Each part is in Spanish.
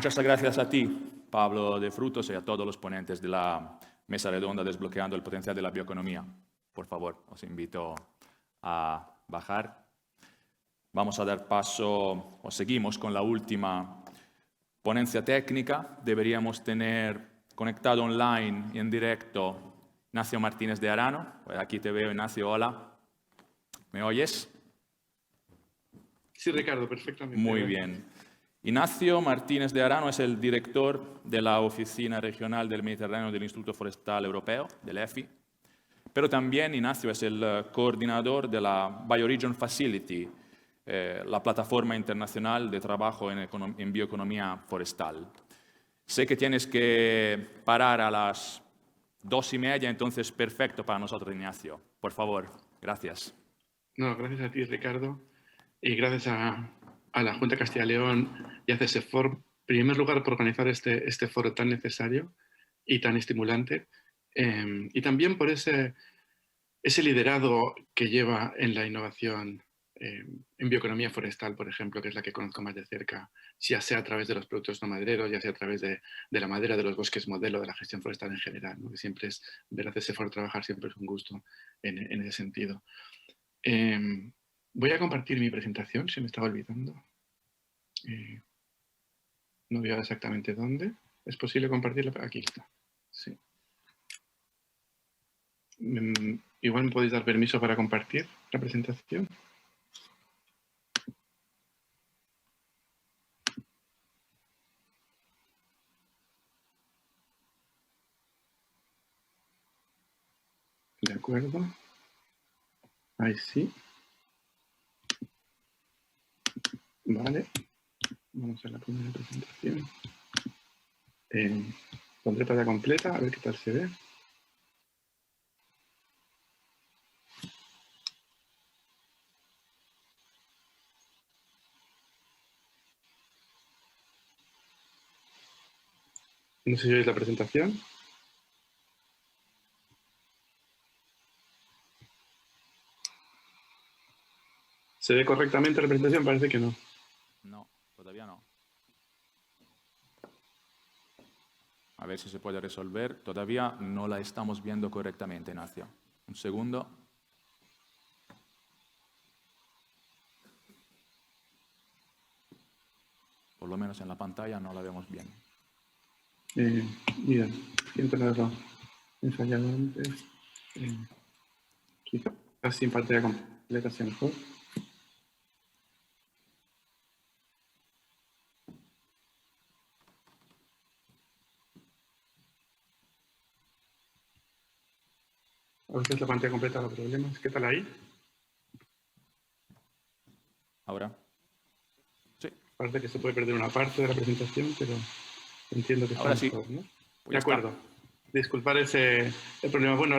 Muchas gracias a ti, Pablo de Frutos, y a todos los ponentes de la mesa redonda Desbloqueando el Potencial de la Bioeconomía. Por favor, os invito a bajar. Vamos a dar paso, o seguimos con la última ponencia técnica. Deberíamos tener conectado online y en directo Ignacio Martínez de Arano. Pues aquí te veo, Ignacio, hola. ¿Me oyes? Sí, Ricardo, perfectamente. Muy bien. Ignacio Martínez de Arano es el director de la Oficina Regional del Mediterráneo del Instituto Forestal Europeo, del EFI, pero también Ignacio es el coordinador de la Bioregion Facility, la plataforma internacional de trabajo en bioeconomía forestal. Sé que tienes que parar a las 2:30, entonces perfecto para nosotros, Ignacio. Por favor, gracias. No, gracias a ti, Ricardo, y gracias a la Junta de Castilla y León y a CESEFOR, en primer lugar, por organizar este foro tan necesario y tan estimulante, y también por ese liderado que lleva en la innovación en bioeconomía forestal, por ejemplo, que es la que conozco más de cerca, ya sea a través de los productos no madereros, ya sea a través de la madera, de los bosques modelo, de la gestión forestal en general, ¿no? Que siempre es ver a CESEFOR trabajar, siempre es un gusto en ese sentido. Voy a compartir mi presentación, se me estaba olvidando. No veo exactamente dónde. ¿Es posible compartirla? Aquí está. Sí. Igual me podéis dar permiso para compartir la presentación. De acuerdo. Ahí sí. Vale. Vamos a la primera presentación. Pondré pantalla completa, a ver qué tal se ve. No sé si veis la presentación. ¿Se ve correctamente la presentación? Parece que no. No, todavía no. A ver si se puede resolver. Todavía no la estamos viendo correctamente, Ignacio. Un segundo. Por lo menos en la pantalla no la vemos bien. Mira, siento haberlo ensayado antes. Quizás sin pantalla completa sea mejor. A veces la pantalla completa da problemas. ¿Qué tal ahí? ¿Ahora? Sí. Parece que se puede perder una parte de la presentación, pero entiendo que está Ahora sí. mejor, ¿no? Pues De acuerdo. Disculpar el problema. Bueno,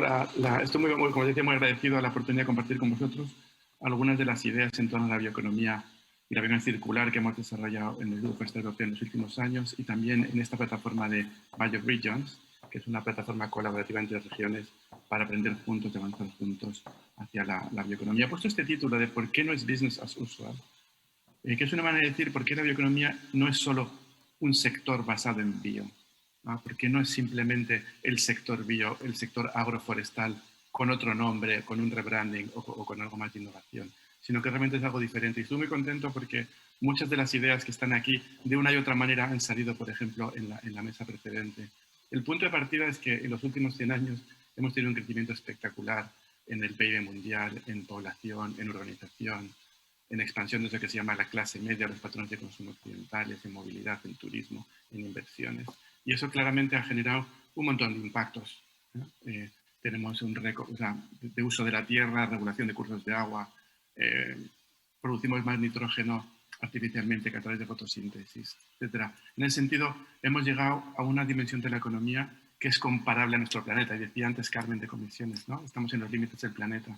estoy como decía, muy agradecido a la oportunidad de compartir con vosotros algunas de las ideas en torno a la bioeconomía y la bioeconomía circular que hemos desarrollado en el Grupo Forestal Europeo en los últimos años y también en esta plataforma de Bioregions, que es una plataforma colaborativa entre regiones para aprender juntos y avanzar juntos hacia la bioeconomía. He puesto este título de ¿por qué no es business as usual? Que es una manera de decir por qué la bioeconomía no es solo un sector basado en bio, ¿no? Porque no es simplemente el sector bio, el sector agroforestal con otro nombre, con un rebranding o con algo más de innovación, sino que realmente es algo diferente. Y estoy muy contento porque muchas de las ideas que están aquí, de una y otra manera, han salido, por ejemplo, en la mesa precedente. El punto de partida es que en los últimos 100 años hemos tenido un crecimiento espectacular en el PIB mundial, en población, en urbanización, en expansión de lo que se llama la clase media, los patrones de consumo occidentales, en movilidad, en turismo, en inversiones. Y eso claramente ha generado un montón de impactos, ¿no? Tenemos un récord, o sea, de uso de la tierra, regulación de cursos de agua, producimos más nitrógeno artificialmente que a través de fotosíntesis, etc. En ese sentido, hemos llegado a una dimensión de la economía que es comparable a nuestro planeta. Y decía antes Carmen de Comisiones, ¿no? Estamos en los límites del planeta.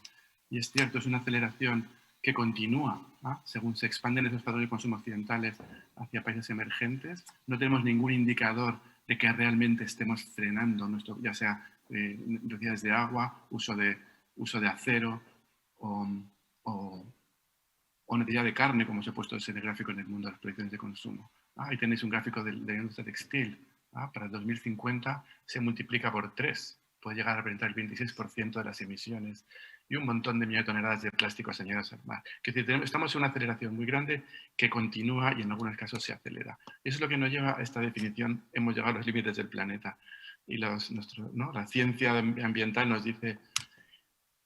Y es cierto, es una aceleración que continúa, ¿no? Según se expanden esos patrones de consumo occidentales hacia países emergentes. No tenemos ningún indicador de que realmente estemos frenando nuestro, ya sea necesidades de agua, uso de acero o o necesidad de carne, como os he puesto ese gráfico en el mundo de las proyecciones de consumo. Ahí tenéis un gráfico de la industria textil. Para 2050 se multiplica por 3, puede llegar a representar el 26% de las emisiones y un montón de millones de toneladas de plásticos añadidos al mar. Es decir, estamos en una aceleración muy grande que continúa y en algunos casos se acelera. Eso es lo que nos lleva a esta definición, hemos llegado a los límites del planeta. Y la ciencia ambiental nos dice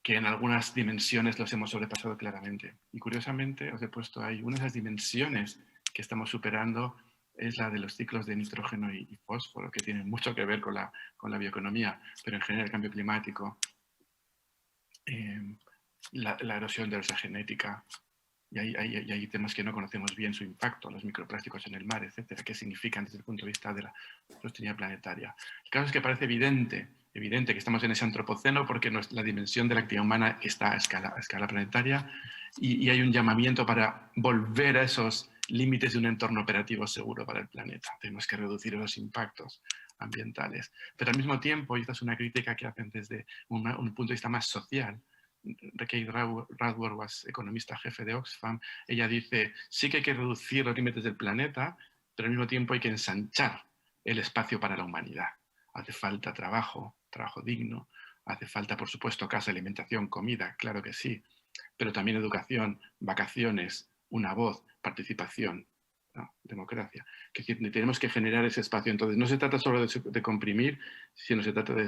que en algunas dimensiones los hemos sobrepasado claramente. Y curiosamente os he puesto ahí, una de esas dimensiones que estamos superando es la de los ciclos de nitrógeno y fósforo, que tienen mucho que ver con la bioeconomía, pero en general el cambio climático, la erosión de la genética, y hay temas que no conocemos bien su impacto, los microplásticos en el mar, etcétera, qué significan desde el punto de vista de la sostenibilidad planetaria. El caso es que parece evidente que estamos en ese antropoceno porque la dimensión de la actividad humana está a escala planetaria y hay un llamamiento para volver a esos límites de un entorno operativo seguro para el planeta. Tenemos que reducir los impactos ambientales. Pero al mismo tiempo, y esta es una crítica que hacen desde un punto de vista más social, Kate Raworth, economista jefe de Oxfam, ella dice, sí que hay que reducir los límites del planeta, pero al mismo tiempo hay que ensanchar el espacio para la humanidad. Hace falta trabajo digno, hace falta, por supuesto, casa, alimentación, comida, claro que sí, pero también educación, vacaciones, una voz, participación, ¿no? Democracia. Que tenemos que generar ese espacio. Entonces, no se trata solo de comprimir, sino se trata de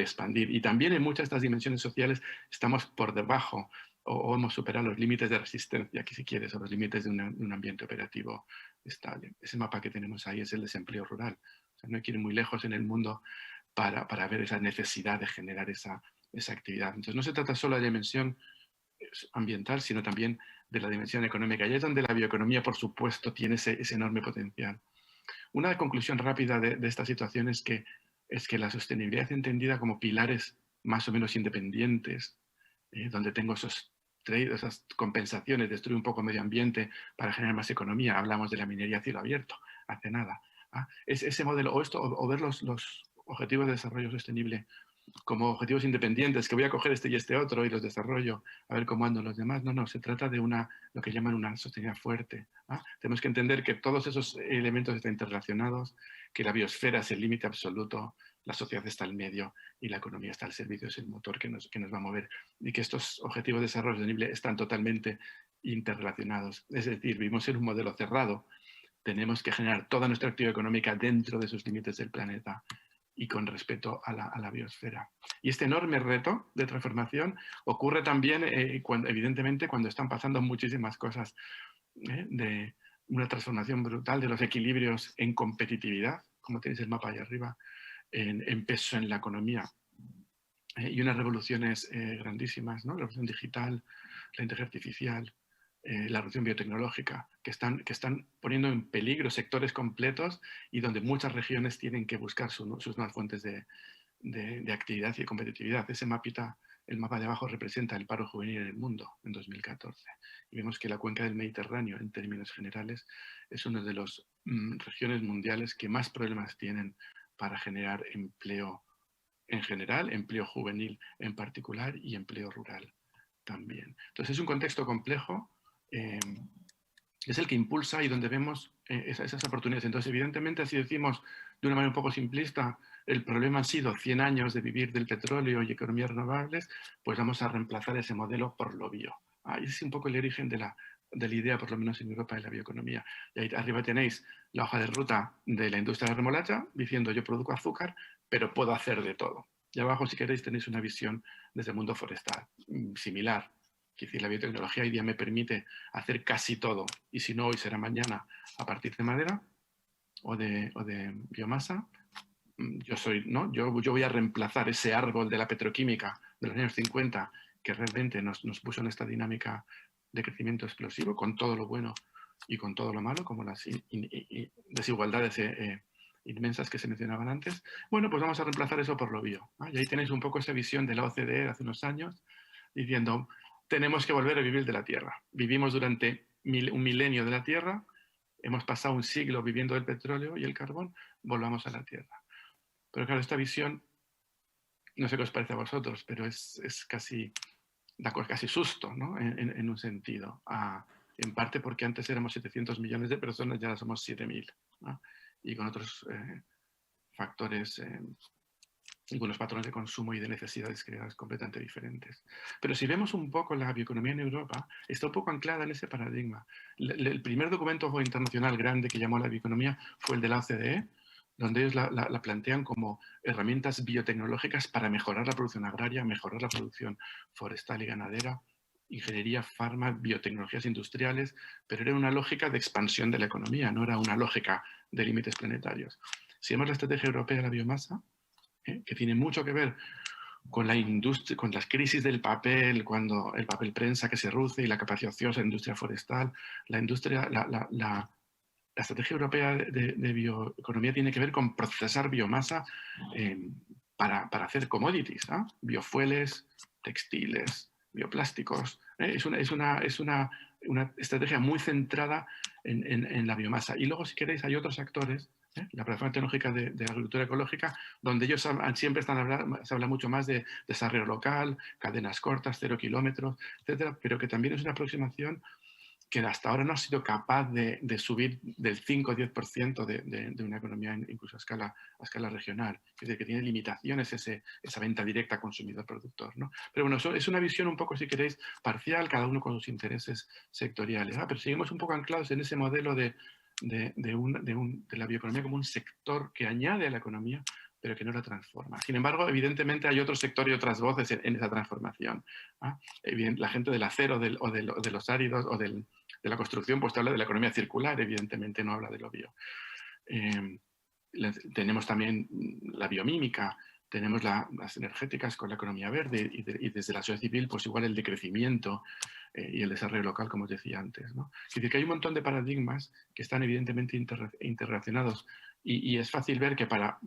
expandir. Y también en muchas de estas dimensiones sociales estamos por debajo o hemos superado los límites de resistencia, aquí si quieres, o los límites de un ambiente operativo estable. Ese mapa que tenemos ahí es el desempleo rural. O sea, no hay que ir muy lejos en el mundo para ver esa necesidad de generar esa actividad. Entonces, no se trata solo de dimensión ambiental, sino también de la dimensión económica. Y es donde la bioeconomía, por supuesto, tiene ese enorme potencial. Una conclusión rápida de esta situación es que la sostenibilidad entendida como pilares más o menos independientes, donde tengo esas compensaciones, destruir un poco el medio ambiente para generar más economía. Hablamos de la minería a cielo abierto, hace nada. Es ese modelo, o ver los objetivos de desarrollo sostenible como objetivos independientes, que voy a coger este y este otro y los desarrollo, a ver cómo andan los demás. No, se trata de lo que llaman una sostenibilidad fuerte. Tenemos que entender que todos esos elementos están interrelacionados, que la biosfera es el límite absoluto, la sociedad está al medio y la economía está al servicio, es el motor que nos va a mover, y que estos objetivos de desarrollo sostenible están totalmente interrelacionados. Es decir, vivimos en un modelo cerrado. Tenemos que generar toda nuestra actividad económica dentro de esos límites del planeta y con respeto a la biosfera. Y este enorme reto de transformación ocurre también, evidentemente, cuando están pasando muchísimas cosas, de una transformación brutal de los equilibrios en competitividad, como tenéis el mapa ahí arriba, en peso en la economía, y unas revoluciones grandísimas, ¿no? La revolución digital, la inteligencia artificial, la revolución biotecnológica, que están poniendo en peligro sectores completos y donde muchas regiones tienen que buscar sus nuevas fuentes de actividad y de competitividad. Ese mapita, el mapa de abajo, representa el paro juvenil en el mundo en 2014. Y vemos que la cuenca del Mediterráneo, en términos generales, es una de las regiones mundiales que más problemas tienen para generar empleo en general, empleo juvenil en particular y empleo rural también. Entonces es un contexto complejo, es el que impulsa y donde vemos esas oportunidades. Entonces, evidentemente, si decimos de una manera un poco simplista, el problema han sido 100 años de vivir del petróleo y economías renovables, pues vamos a reemplazar ese modelo por lo bio. Ese es un poco el origen de la idea, por lo menos en Europa, de la bioeconomía. Y ahí arriba tenéis la hoja de ruta de la industria de la remolacha, diciendo yo produzco azúcar, pero puedo hacer de todo. Y abajo, si queréis, tenéis una visión desde el mundo forestal, similar. Es decir, la biotecnología hoy día me permite hacer casi todo, y si no, hoy será mañana, a partir de madera o de biomasa. Yo voy a reemplazar ese árbol de la petroquímica de los años 50 que realmente nos puso en esta dinámica de crecimiento explosivo, con todo lo bueno y con todo lo malo, como las desigualdades inmensas que se mencionaban antes. Bueno, pues vamos a reemplazar eso por lo bio. Y ahí tenéis un poco esa visión de la OCDE hace unos años, diciendo, tenemos que volver a vivir de la tierra. Vivimos durante un milenio de la tierra, hemos pasado un siglo viviendo del petróleo y el carbón, volvamos a la tierra. Pero claro, esta visión, no sé qué os parece a vosotros, pero es casi da casi susto, ¿no? En un sentido. En parte porque antes éramos 700 millones de personas, ya somos 7.000, ¿no? Y con otros factores y con los patrones de consumo y de necesidades creadas completamente diferentes. Pero si vemos un poco la bioeconomía en Europa, está un poco anclada en ese paradigma. El primer documento internacional grande que llamó a la bioeconomía fue el de la OCDE, donde ellos la plantean como herramientas biotecnológicas para mejorar la producción agraria, mejorar la producción forestal y ganadera, ingeniería, farma, biotecnologías industriales, pero era una lógica de expansión de la economía, no era una lógica de límites planetarios. Si vemos la estrategia europea de la biomasa, que tiene mucho que ver con la industria, con las crisis del papel, cuando el papel prensa que se reduce y la capacidad ociosa de la industria forestal, la estrategia europea de bioeconomía tiene que ver con procesar biomasa para hacer commodities, ¿no? Biofueles, textiles, bioplásticos. Es una estrategia muy centrada en la biomasa. Y luego, si queréis, hay otros actores, la plataforma tecnológica de agricultura ecológica, donde ellos siempre se habla mucho más de desarrollo local, cadenas cortas, 0 kilómetros, etcétera, pero que también es una aproximación que hasta ahora no ha sido capaz de subir del 5 o 10% de una economía incluso a escala regional. Es decir, que tiene limitaciones esa venta directa consumidor-productor, ¿no? Pero bueno, eso es una visión un poco, si queréis, parcial, cada uno con sus intereses sectoriales. Pero seguimos un poco anclados en ese modelo de la bioeconomía como un sector que añade a la economía, pero que no la transforma. Sin embargo, evidentemente hay otro sector y otras voces en esa transformación. La gente del acero o de los áridos o de la construcción, pues habla de la economía circular, evidentemente no habla de lo bio. Tenemos también la biomímica, tenemos las energéticas con la economía verde y desde la sociedad civil, pues igual el decrecimiento y el desarrollo local, como os decía antes, ¿no? Es decir, que hay un montón de paradigmas que están evidentemente interrelacionados y es fácil ver que para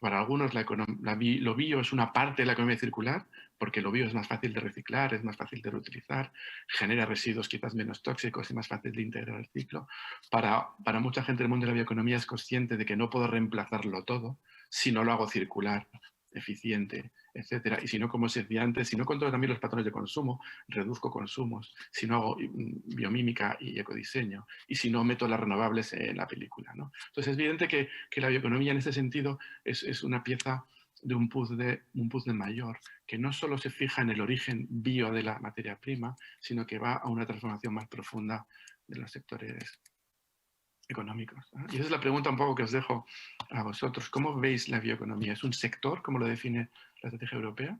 algunos lo bio es una parte de la economía circular, porque lo bio es más fácil de reciclar, es más fácil de reutilizar, genera residuos quizás menos tóxicos y más fácil de integrar al ciclo. Para mucha gente del mundo de la bioeconomía es consciente de que no puedo reemplazarlo todo si no lo hago circular, eficiente, etcétera. Y si no, como os decía antes, si no controlo también los patrones de consumo, reduzco consumos, si no hago biomímica y ecodiseño, y si no meto las renovables en la película, ¿no? Entonces es evidente que la bioeconomía en este sentido es una pieza de un puzzle mayor, que no solo se fija en el origen bio de la materia prima, sino que va a una transformación más profunda de los sectores económicos. Y esa es la pregunta un poco que os dejo a vosotros. ¿Cómo veis la bioeconomía? ¿Es un sector, como lo define la estrategia europea?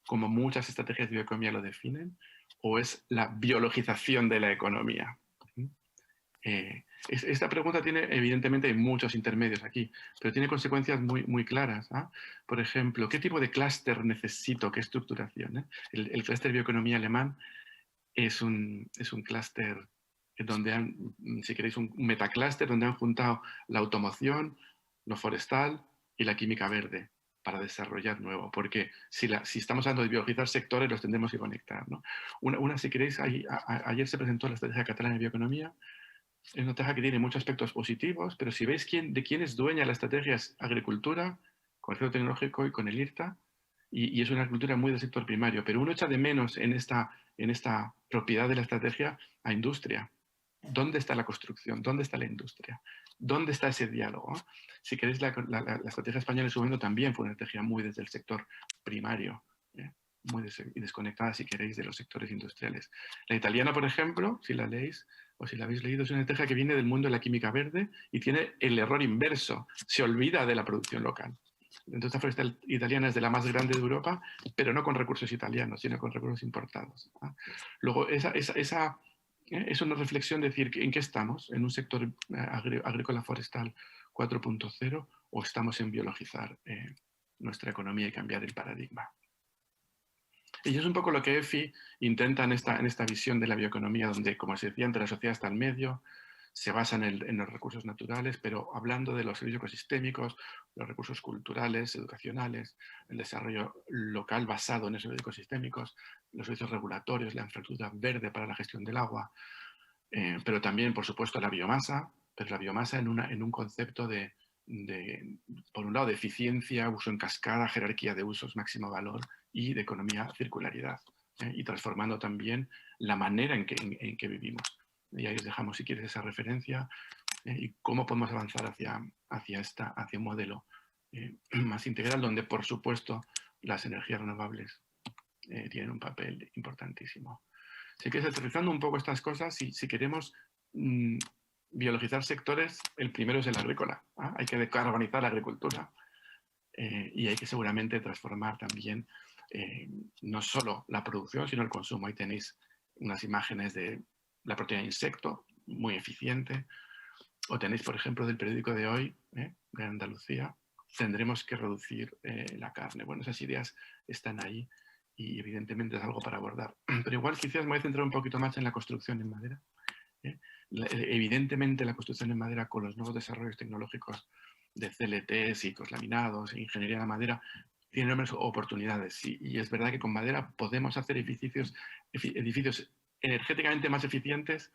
¿Como muchas estrategias de bioeconomía lo definen? ¿O es la biologización de la economía? Esta pregunta tiene, evidentemente, muchos intermedios aquí, pero tiene consecuencias muy, muy claras. Por ejemplo, ¿qué tipo de clúster necesito? ¿Qué estructuración? El clúster bioeconomía alemán es un clúster donde si queréis, un metaclúster donde han juntado la automoción, lo forestal y la química verde para desarrollar nuevo, porque si estamos hablando de biologizar sectores, los tendremos que conectar, ¿no? Si queréis, ayer se presentó la estrategia catalana de bioeconomía. Es una estrategia que tiene muchos aspectos positivos, pero si veis de quién es dueña la estrategia, es agricultura, con el Centro Tecnológico y con el IRTA, y es una agricultura muy del sector primario, pero uno echa de menos en esta propiedad de la estrategia a industria. ¿Dónde está la construcción? ¿Dónde está la industria? ¿Dónde está ese diálogo? Si queréis, la estrategia española en su momento también fue una estrategia muy desde el sector primario, muy desconectada, si queréis, de los sectores industriales. La italiana, por ejemplo, si la leéis o si la habéis leído, es una estrategia que viene del mundo de la química verde y tiene el error inverso, se olvida de la producción local. Entonces, la forestal italiana es de la más grande de Europa, pero no con recursos italianos, sino con recursos importados. Luego, es una reflexión de decir en qué estamos, en un sector agrícola forestal 4.0 o estamos en biologizar nuestra economía y cambiar el paradigma. Y es un poco lo que EFI intenta en esta visión de la bioeconomía, donde, como se decía, entre la sociedad está el medio, se basa en los recursos naturales, pero hablando de los servicios ecosistémicos, los recursos culturales, educacionales, el desarrollo local basado en esos ecosistémicos, los servicios regulatorios, la infraestructura verde para la gestión del agua, pero también, por supuesto, la biomasa, pero la biomasa en un concepto por un lado, de eficiencia, uso en cascada, jerarquía de usos, máximo valor y de economía circularidad. y transformando también la manera en que vivimos. Y ahí os dejamos, si quieres, esa referencia y cómo podemos avanzar hacia un modelo más integral, donde, por supuesto, las energías renovables tienen un papel importantísimo. Así que, aterrizando un poco estas cosas, si queremos biologizar sectores, el primero es el agrícola. Hay que decarbonizar la agricultura y hay que seguramente transformar también no solo la producción, sino el consumo. Ahí tenéis unas imágenes de la proteína de insecto, muy eficiente. O tenéis, por ejemplo, del periódico de hoy, de Andalucía, tendremos que reducir la carne. Bueno, esas ideas están ahí y evidentemente es algo para abordar. Pero igual quizás me voy a centrar un poquito más en la construcción en madera. Evidentemente la construcción en madera con los nuevos desarrollos tecnológicos de CLT, laminados, ingeniería de la madera, tiene enormes oportunidades. Y es verdad que con madera podemos hacer edificios energéticamente más eficientes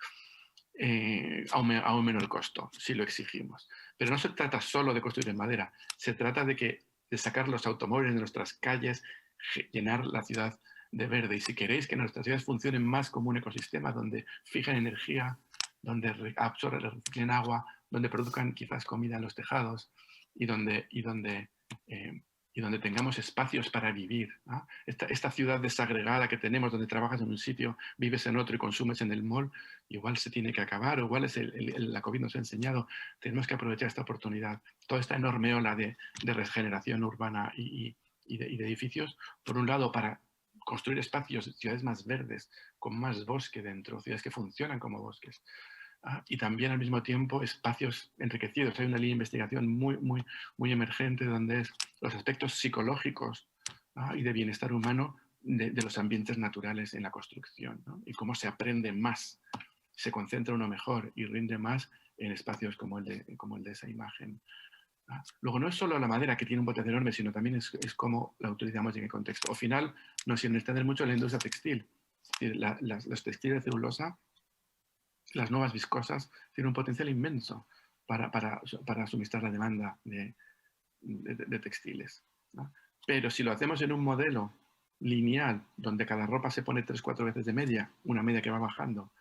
a un menor costo, si lo exigimos. Pero no se trata solo de construir en madera, se trata de sacar los automóviles de nuestras calles, llenar la ciudad de verde. Y si queréis que nuestras ciudades funcionen más como un ecosistema donde fijan energía, donde absorben, reciclen agua, donde produzcan quizás comida en los tejados y donde tengamos espacios para vivir, ¿no? Esta ciudad desagregada que tenemos, donde trabajas en un sitio, vives en otro y consumes en el mall, igual se tiene que acabar, o igual es la COVID nos ha enseñado, tenemos que aprovechar esta oportunidad. Toda esta enorme ola de regeneración urbana y de edificios, por un lado, para construir espacios, ciudades más verdes, con más bosque dentro, ciudades que funcionan como bosques. Y también al mismo tiempo espacios enriquecidos. Hay una línea de investigación muy emergente donde es los aspectos psicológicos y de bienestar humano de los ambientes naturales en la construcción, ¿no? Y cómo se aprende más, se concentra uno mejor y rinde más en espacios como el de esa imagen. Luego no es solo la madera, que tiene un potencial enorme, sino también es cómo la utilizamos y en qué contexto. Al final nos extender mucho en la industria textil. Es decir, los textiles de celulosa, las nuevas viscosas, tienen un potencial inmenso para suministrar la demanda de textiles, ¿no? Pero si lo hacemos en un modelo lineal, donde cada ropa se pone 3-4 veces de media, una media que va bajando,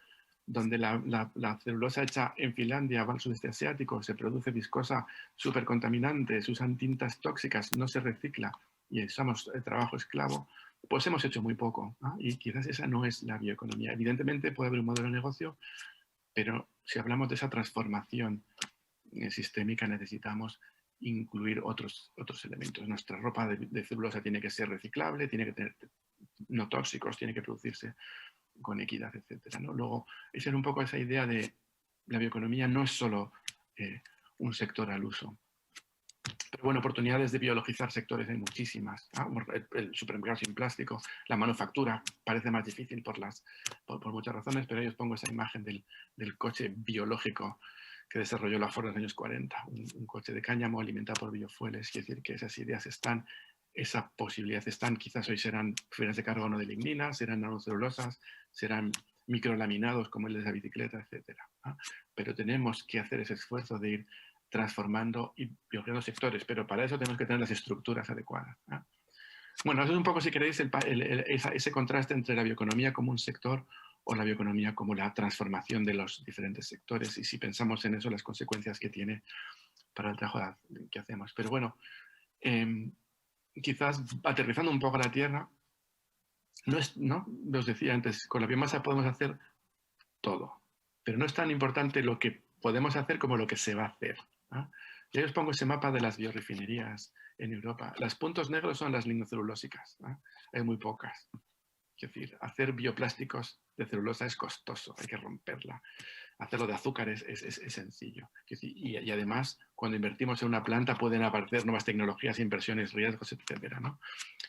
donde la celulosa hecha en Finlandia va al sudeste asiático, se produce viscosa súper contaminante, se usan tintas tóxicas, no se recicla y usamos el trabajo esclavo, pues hemos hecho muy poco, ¿no? Y quizás esa no es la bioeconomía. Evidentemente puede haber un modelo de negocio, pero si hablamos de esa transformación sistémica, necesitamos incluir otros elementos. Nuestra ropa de celulosa tiene que ser reciclable, tiene que tener no tóxicos, tiene que producirse con equidad, etc., ¿no? Luego, esa es un poco esa idea de la bioeconomía, no es solo un sector al uso. Pero bueno, oportunidades de biologizar sectores hay muchísimas, ¿no? El supermercado sin plástico, la manufactura parece más difícil por muchas razones, pero ahí os pongo esa imagen del coche biológico que desarrolló la Ford en los años 40, un coche de cáñamo alimentado por biofueles. Quiere decir que esas ideas están, esa posibilidad están, quizás hoy serán fibras de carbono de lignina, serán nanocelulosas, serán microlaminados como el de la bicicleta, etc., ¿no? Pero tenemos que hacer ese esfuerzo de ir transformando y biologizando sectores, pero para eso tenemos que tener las estructuras adecuadas, ¿no? Bueno, eso es un poco, si queréis, ese contraste entre la bioeconomía como un sector o la bioeconomía como la transformación de los diferentes sectores, y si pensamos en eso, las consecuencias que tiene para el trabajo que hacemos. Pero bueno, quizás aterrizando un poco a la Tierra, ¿no? Os decía antes, con la biomasa podemos hacer todo, pero no es tan importante lo que podemos hacer como lo que se va a hacer, ¿no? Y ahí os pongo ese mapa de las biorefinerías en Europa. Los puntos negros son las lignocelulósicas, ¿no? Hay muy pocas. Es decir, hacer bioplásticos de celulosa es costoso, hay que romperla. Hacerlo de azúcares es sencillo. Y además, cuando invertimos en una planta pueden aparecer nuevas tecnologías, inversiones, riesgos, etcétera, ¿no?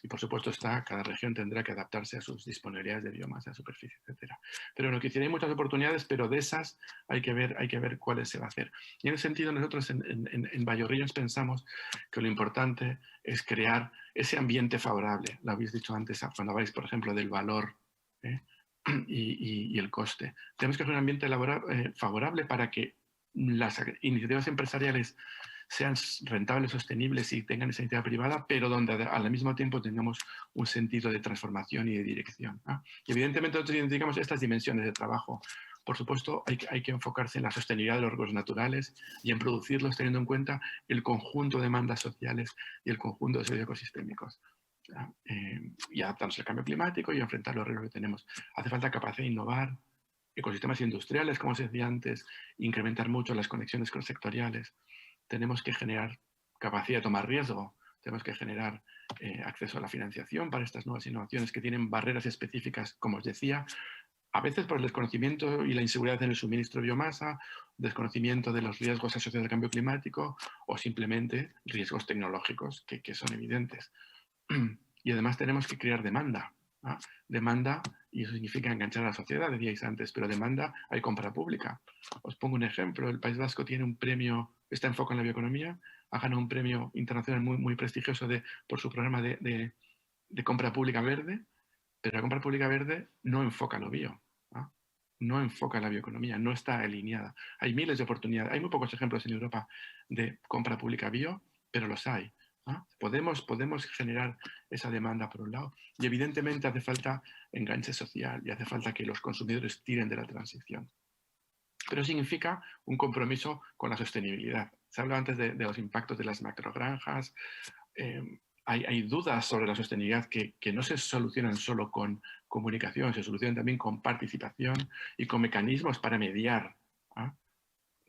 Y por supuesto cada región tendrá que adaptarse a sus disponibilidades de biomasa, superficie, etcétera. Pero bueno, quisiera hay muchas oportunidades, pero de esas hay que ver cuáles se va a hacer. Y en ese sentido, nosotros en Bioregions pensamos que lo importante es crear ese ambiente favorable. Lo habéis dicho antes, cuando habláis, por ejemplo, del valor, y el coste. Tenemos que hacer un ambiente favorable para que las iniciativas empresariales sean rentables, sostenibles y tengan esa iniciativa privada, pero donde al mismo tiempo tengamos un sentido de transformación y de dirección, ¿no? Y evidentemente nosotros identificamos estas dimensiones de trabajo. Por supuesto, hay que enfocarse en la sostenibilidad de los recursos naturales y en producirlos teniendo en cuenta el conjunto de demandas sociales y el conjunto de servicios ecosistémicos. Y adaptarnos al cambio climático y enfrentar los riesgos que tenemos. Hace falta capacidad de innovar, ecosistemas industriales, como se decía antes, incrementar mucho las conexiones sectoriales. Tenemos que generar capacidad de tomar riesgo, tenemos que generar acceso a la financiación para estas nuevas innovaciones que tienen barreras específicas, como os decía, a veces por el desconocimiento y la inseguridad en el suministro de biomasa, desconocimiento de los riesgos asociados al cambio climático o simplemente riesgos tecnológicos que son evidentes. Y además tenemos que crear demanda. ¿No? Demanda, y eso significa enganchar a la sociedad, decíais antes, pero demanda hay compra pública. Os pongo un ejemplo. El País Vasco tiene un premio, está enfocado en la bioeconomía, ha ganado un premio internacional muy prestigioso por su programa de compra pública verde, pero la compra pública verde no enfoca lo bio. No enfoca la bioeconomía, no está alineada. Hay miles de oportunidades, hay muy pocos ejemplos en Europa de compra pública bio, pero los hay. ¿No? Podemos generar esa demanda por un lado y evidentemente hace falta enganche social y hace falta que los consumidores tiren de la transición. Pero significa un compromiso con la sostenibilidad. Se habla antes de los impactos de las macrogranjas. Hay dudas sobre la sostenibilidad que no se solucionan solo con comunicación, se solucionan también con participación y con mecanismos para mediar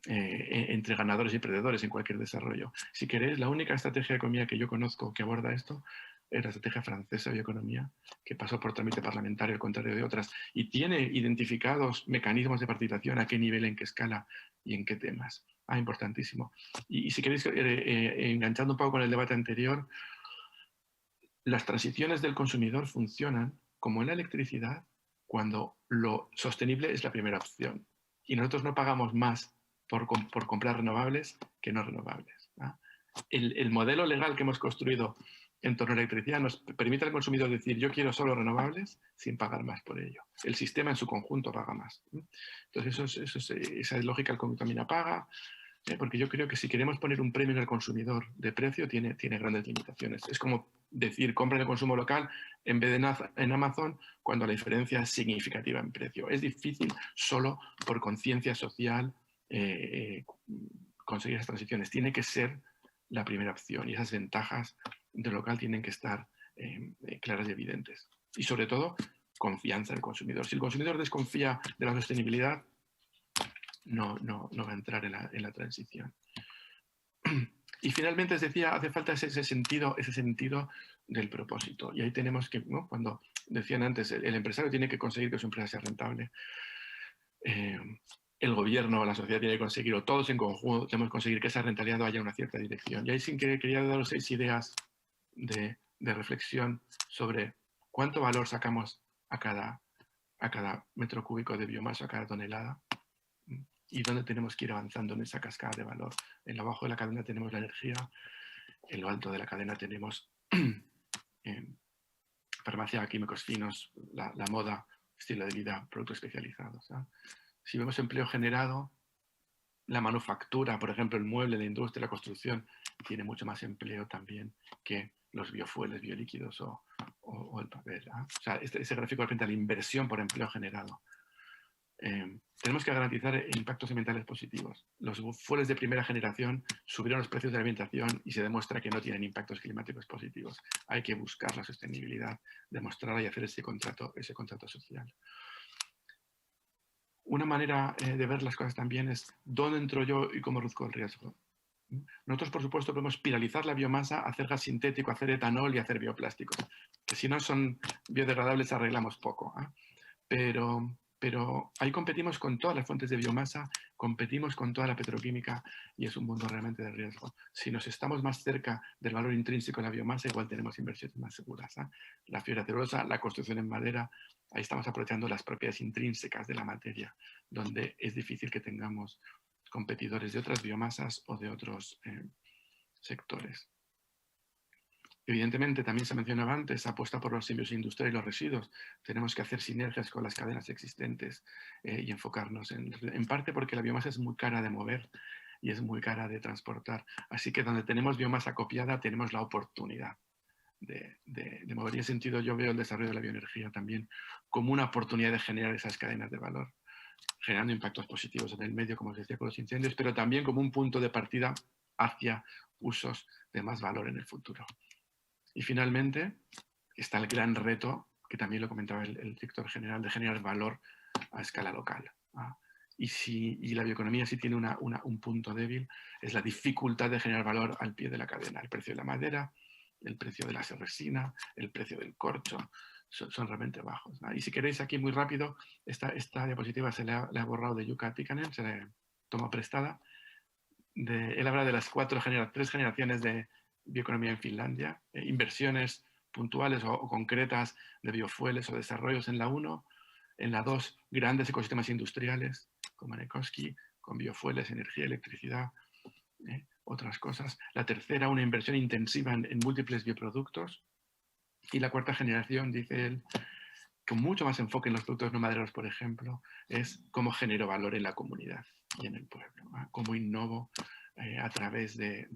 entre ganadores y perdedores en cualquier desarrollo. Si queréis, la única estrategia de economía que yo conozco que aborda esto es la estrategia francesa de bioeconomía, que pasó por trámite parlamentario, al contrario de otras, y tiene identificados mecanismos de participación, a qué nivel, en qué escala y en qué temas. Importantísimo. Y si queréis, enganchando un poco con el debate anterior, las transiciones del consumidor funcionan como en la electricidad cuando lo sostenible es la primera opción. Y nosotros no pagamos más por comprar renovables que no renovables. ¿No? El modelo legal que hemos construido en torno a la electricidad nos permite al consumidor decir yo quiero solo renovables sin pagar más por ello. El sistema en su conjunto paga más. Entonces esa es lógica, el contamina paga, porque yo creo que si queremos poner un premio en el consumidor de precio tiene grandes limitaciones. Es como decir compra en el consumo local en vez de en Amazon cuando la diferencia es significativa en precio. Es difícil solo por conciencia social conseguir esas transiciones. Tiene que ser la primera opción y esas ventajas del local tienen que estar claras y evidentes. Y sobre todo, confianza en el consumidor. Si el consumidor desconfía de la sostenibilidad, no va a entrar en la transición. Y finalmente, os decía, hace falta ese sentido del propósito. Y ahí tenemos que, ¿no? Cuando decían antes, el empresario tiene que conseguir que su empresa sea rentable. El gobierno o la sociedad tiene que conseguir, o todos en conjunto tenemos que conseguir que esa rentabilidad vaya a una cierta dirección. Y ahí sin que quería daros 6 ideas de reflexión sobre cuánto valor sacamos a cada metro cúbico de biomasa, a cada tonelada, y dónde tenemos que ir avanzando en esa cascada de valor. En lo bajo de la cadena tenemos la energía, en lo alto de la cadena tenemos farmacia, químicos finos, la moda, estilo de vida, productos especializados. ¿No? Si vemos empleo generado, la manufactura, por ejemplo, el mueble, la industria, la construcción, tiene mucho más empleo también que los biofueles, biolíquidos o el papel. ¿No? O sea, ese gráfico representa la inversión por empleo generado. Tenemos que garantizar impactos ambientales positivos. Los fueles de primera generación subieron los precios de la alimentación y se demuestra que no tienen impactos climáticos positivos. Hay que buscar la sostenibilidad, demostrarla y hacer ese contrato social. Una manera de ver las cosas también es dónde entro yo y cómo reduzco el riesgo. Nosotros, por supuesto, podemos piralizar la biomasa, hacer gas sintético, hacer etanol y hacer bioplásticos, que si no son biodegradables arreglamos poco. Pero ahí competimos con todas las fuentes de biomasa, competimos con toda la petroquímica y es un mundo realmente de riesgo. Si nos estamos más cerca del valor intrínseco de la biomasa, igual tenemos inversiones más seguras. La fibra celulosa, la construcción en madera, ahí estamos aprovechando las propiedades intrínsecas de la materia, donde es difícil que tengamos competidores de otras biomasas o de otros sectores. Evidentemente, también se mencionaba antes, apuesta por los simbiosis industriales y los residuos. Tenemos que hacer sinergias con las cadenas existentes y enfocarnos en parte porque la biomasa es muy cara de mover. y es muy cara de transportar. Así que donde tenemos biomasa copiada tenemos la oportunidad de mover. Y en ese sentido yo veo el desarrollo de la bioenergía también como una oportunidad de generar esas cadenas de valor, generando impactos positivos en el medio, como os decía, con los incendios, pero también como un punto de partida hacia usos de más valor en el futuro. Y finalmente está el gran reto, que también lo comentaba el director general, de generar valor a escala local. Y la bioeconomía sí tiene un punto débil, es la dificultad de generar valor al pie de la cadena. El precio de la madera, el precio de la resina, el precio del corcho, son realmente bajos. Y si queréis aquí muy rápido, esta diapositiva se le ha borrado de Jukka Tikkanen, se le toma prestada. Él habla de las tres generaciones de bioeconomía en Finlandia, inversiones puntuales o concretas de biofueles o desarrollos en la 1, en la 2, grandes ecosistemas industriales, como Äänekoski, con biofueles, energía, electricidad, otras cosas. La tercera, una inversión intensiva en múltiples bioproductos. Y la cuarta generación, dice él, con mucho más enfoque en los productos no madereros, por ejemplo, es cómo genero valor en la comunidad y en el pueblo, cómo innovo a través de...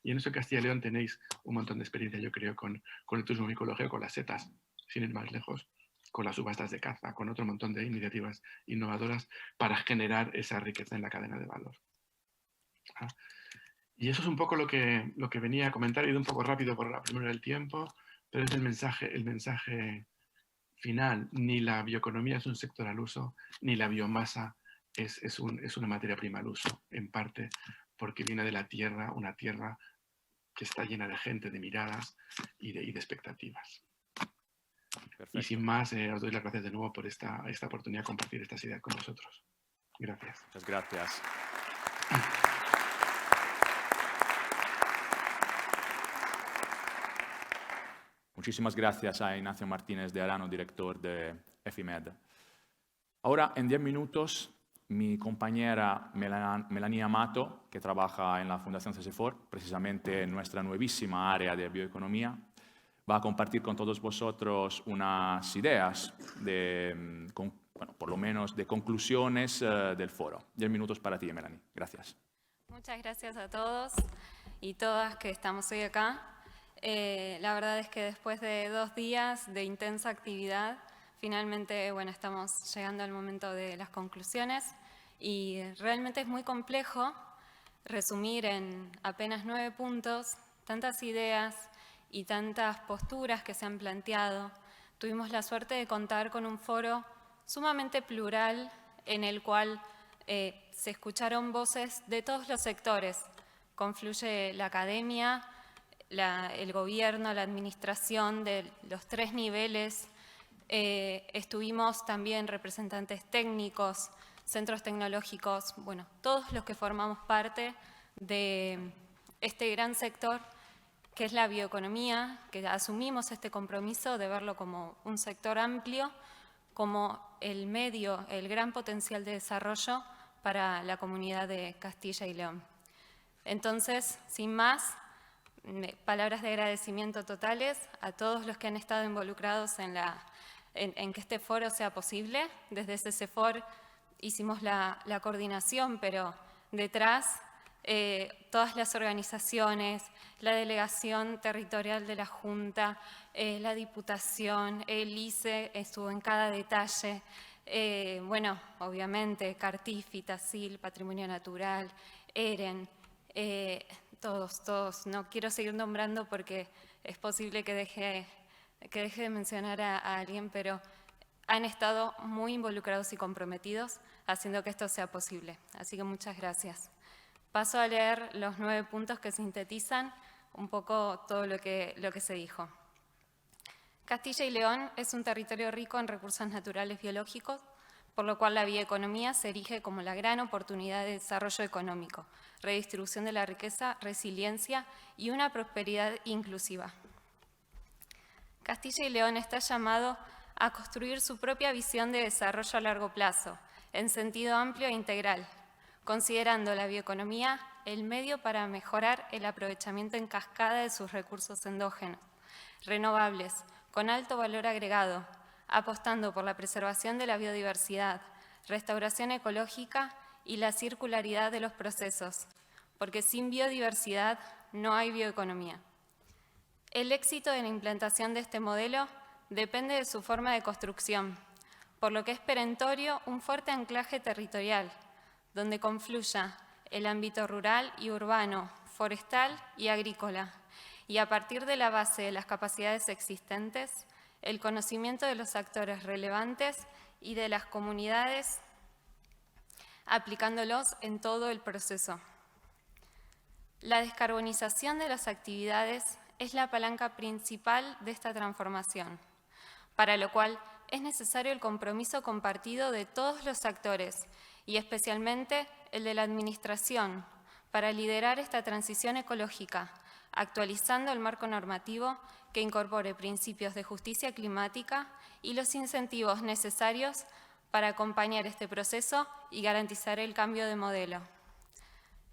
Y en eso en Castilla y León tenéis un montón de experiencia, yo creo, con el turismo micológico, con las setas, sin ir más lejos, con las subastas de caza, con otro montón de iniciativas innovadoras para generar esa riqueza en la cadena de valor. Y eso es un poco lo que venía a comentar. He ido un poco rápido por la primera del tiempo, pero es el mensaje final. Ni la bioeconomía es un sector al uso, ni la biomasa es una materia prima al uso, en parte porque viene de la tierra, una tierra que está llena de gente, de miradas y de expectativas. Perfecto. Y sin más, os doy las gracias de nuevo por esta oportunidad de compartir estas ideas con vosotros. Gracias. Muchas gracias. Muchísimas gracias a Ignacio Martínez de Arano, director de EFIMED. Ahora, en 10 minutos, mi compañera Melanie Amato, que trabaja en la Fundación CSFOR, precisamente en nuestra nuevísima área de bioeconomía, va a compartir con todos vosotros unas ideas, por lo menos de conclusiones del foro. 10 minutos para ti, Melanie. Gracias. Muchas gracias a todos y todas que estamos hoy acá. La verdad es que después de 2 días de intensa actividad, finalmente, estamos llegando al momento de las conclusiones y realmente es muy complejo resumir en apenas 9 puntos tantas ideas y tantas posturas que se han planteado. Tuvimos la suerte de contar con un foro sumamente plural en el cual se escucharon voces de todos los sectores. Confluye la academia, el gobierno, la administración de los 3 niveles. Estuvimos también representantes técnicos, centros tecnológicos, todos los que formamos parte de este gran sector que es la bioeconomía, que asumimos este compromiso de verlo como un sector amplio, como el gran potencial de desarrollo para la comunidad de Castilla y León. Entonces, sin más, palabras de agradecimiento totales a todos los que han estado involucrados en que este foro sea posible. Desde CSFOR hicimos la coordinación, pero detrás todas las organizaciones, la delegación territorial de la Junta, la Diputación, el ICE estuvo en cada detalle. Obviamente, Cartifi, Tasil, Patrimonio Natural, EREN, todos. No quiero seguir nombrando porque es posible que deje de mencionar a alguien, pero han estado muy involucrados y comprometidos haciendo que esto sea posible. Así que muchas gracias. Paso a leer los 9 puntos que sintetizan un poco todo lo que se dijo. Castilla y León es un territorio rico en recursos naturales biológicos, por lo cual la bioeconomía se erige como la gran oportunidad de desarrollo económico, redistribución de la riqueza, resiliencia y una prosperidad inclusiva. Castilla y León está llamado a construir su propia visión de desarrollo a largo plazo, en sentido amplio e integral, considerando la bioeconomía el medio para mejorar el aprovechamiento en cascada de sus recursos endógenos, renovables, con alto valor agregado, apostando por la preservación de la biodiversidad, restauración ecológica y la circularidad de los procesos, porque sin biodiversidad no hay bioeconomía. El éxito de la implantación de este modelo depende de su forma de construcción, por lo que es perentorio un fuerte anclaje territorial, donde confluya el ámbito rural y urbano, forestal y agrícola, y a partir de la base de las capacidades existentes, el conocimiento de los actores relevantes y de las comunidades, aplicándolos en todo el proceso. La descarbonización de las actividades es la palanca principal de esta transformación, para lo cual es necesario el compromiso compartido de todos los actores y especialmente el de la Administración para liderar esta transición ecológica, actualizando el marco normativo que incorpore principios de justicia climática y los incentivos necesarios para acompañar este proceso y garantizar el cambio de modelo.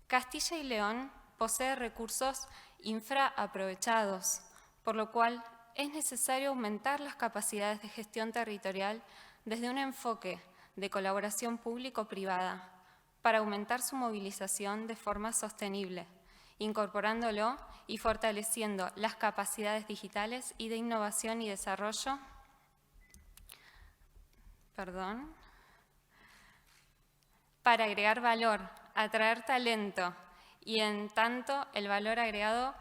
Castilla y León posee recursos infraaprovechados, por lo cual es necesario aumentar las capacidades de gestión territorial desde un enfoque de colaboración público-privada para aumentar su movilización de forma sostenible, incorporándolo y fortaleciendo las capacidades digitales y de innovación y desarrollo, para agregar valor, atraer talento y en tanto el valor agregado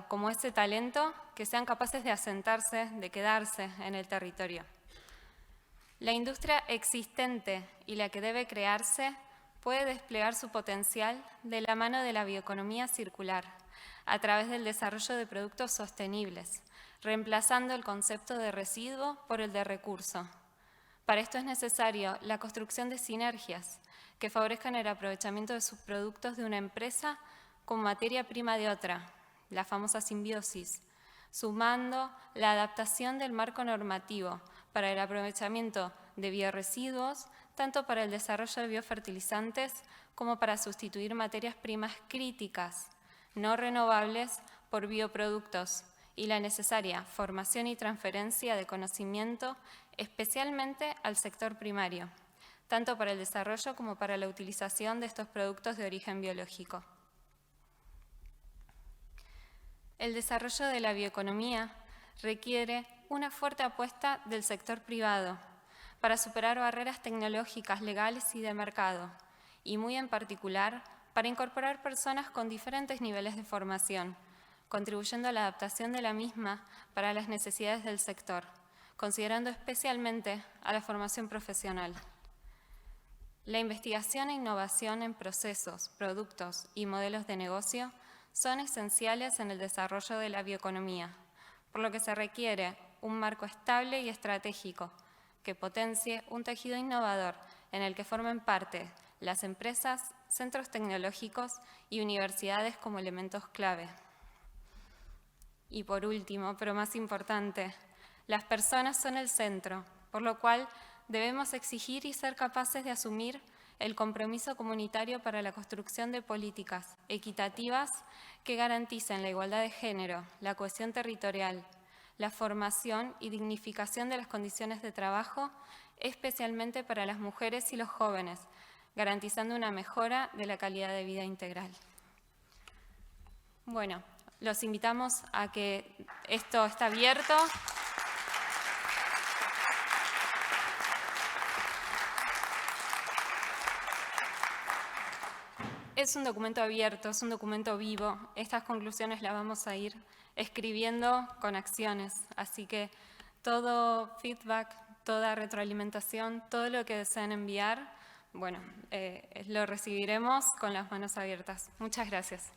como ese talento que sean capaces de asentarse, de quedarse en el territorio. La industria existente y la que debe crearse puede desplegar su potencial de la mano de la bioeconomía circular, a través del desarrollo de productos sostenibles, reemplazando el concepto de residuo por el de recurso. Para esto es necesario la construcción de sinergias que favorezcan el aprovechamiento de sus productos de una empresa como materia prima de otra, la famosa simbiosis, sumando la adaptación del marco normativo para el aprovechamiento de biorresiduos, tanto para el desarrollo de biofertilizantes como para sustituir materias primas críticas, no renovables, por bioproductos, y la necesaria formación y transferencia de conocimiento, especialmente al sector primario, tanto para el desarrollo como para la utilización de estos productos de origen biológico. El desarrollo de la bioeconomía requiere una fuerte apuesta del sector privado para superar barreras tecnológicas, legales y de mercado, y muy en particular para incorporar personas con diferentes niveles de formación, contribuyendo a la adaptación de la misma para las necesidades del sector, considerando especialmente a la formación profesional. La investigación e innovación en procesos, productos y modelos de negocio son esenciales en el desarrollo de la bioeconomía, por lo que se requiere un marco estable y estratégico que potencie un tejido innovador en el que formen parte las empresas, centros tecnológicos y universidades como elementos clave. Y por último, pero más importante, las personas son el centro, por lo cual debemos exigir y ser capaces de asumir el compromiso comunitario para la construcción de políticas equitativas que garanticen la igualdad de género, la cohesión territorial, la formación y dignificación de las condiciones de trabajo, especialmente para las mujeres y los jóvenes, garantizando una mejora de la calidad de vida integral. Bueno, los invitamos a que esto está abierto. Es un documento abierto, es un documento vivo. Estas conclusiones las vamos a ir escribiendo con acciones. Así que todo feedback, toda retroalimentación, todo lo que deseen enviar, bueno, lo recibiremos con las manos abiertas. Muchas gracias.